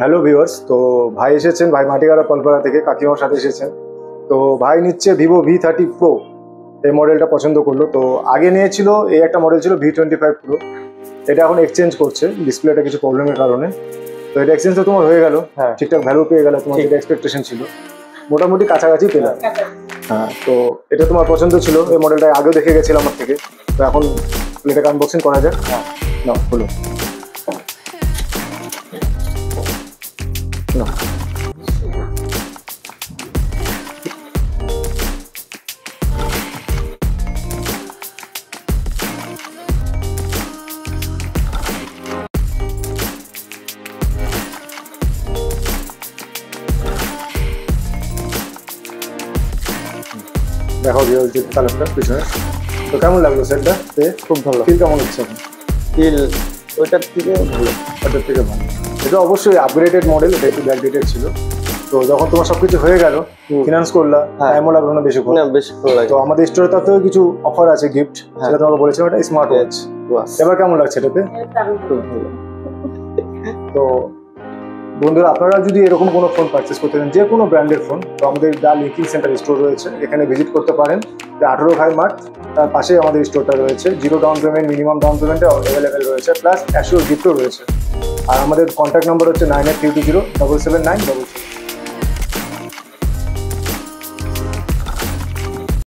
Hello viewers, তো ভাই এসেছেন, ভাই মাটিগাড়া পলপাড়া থেকে কাকিমার সাথে এসেছেন। তো ভাই নিচ্ছে ভিভো V30 Pro, এই মডেলটা পছন্দ করলো। তো আগে নিয়েছিল এই একটা মডেল ছিল V25 Pro, এটা এখন এক্সচেঞ্জ করছে ডিসপ্লেটা কিছু প্রবলেমের কারণে। তো এটা এক্সচেঞ্জ তো তোমার হয়ে গেল, হ্যাঁ ঠিকঠাক ভ্যালু পেয়ে গেল, তোমার যেটা এক্সপেকটেশন ছিল মোটামুটি কাছাকাছি পেলাম। হ্যাঁ, তো এটা তোমার পছন্দ ছিল, এই মডেলটা আগেও দেখে গেছিলাম আমার থেকে। তো এখন এটাকে আনবক্সিং করা যাক। হ্যাঁ না হলো না, দেখো কালারটা পিছনে। তো কেমন লাগলো সেটটা? খুব ভালো ফিল কেমন হচ্ছে এখন? ফিল ওইটার থেকে ভালো। ওটার থেকে ভালো। এটা অবশ্যই আপগ্রেডেড মডেল, এটা একটু ব্যাকডেটেড ছিল। তো যখন তোমার সবকিছু হয়ে গেল, ফিনান্স করলা, টাইমও লাগলো না বেশি। না বেশিক্ষণ লাগে। তো আমাদের স্টোরে তাতেও কিছু অফার আছে, গিফট, সেটা তোমাকে বলেছিলাম, এটা স্মার্ট ওয়াচ। এবার কেমন লাগছে এটাতে? খুব ভালো। তো বন্ধুরা, আপনারা যদি এরকম কোনো ফোন পারচেস করতে চান, যে কোনো ব্র্যান্ডের ফোন, তো আমাদের দা লিঙ্কিং সেন্টার স্টোর রয়েছে, এখানে ভিজিট করতে পারেন। 18 ভাই মার্ট, তার পাশেই আমাদের স্টোরটা রয়েছে। 0 ডাউন পেমেন্ট, মিনিমাম ডাউন পেমেন্টে অ্যাভেলেবেল রয়েছে, প্লাস অ্যাসিওর গিফটও রয়েছে। আর আমাদের কন্ট্যাক্ট নাম্বার হচ্ছে 9832077977।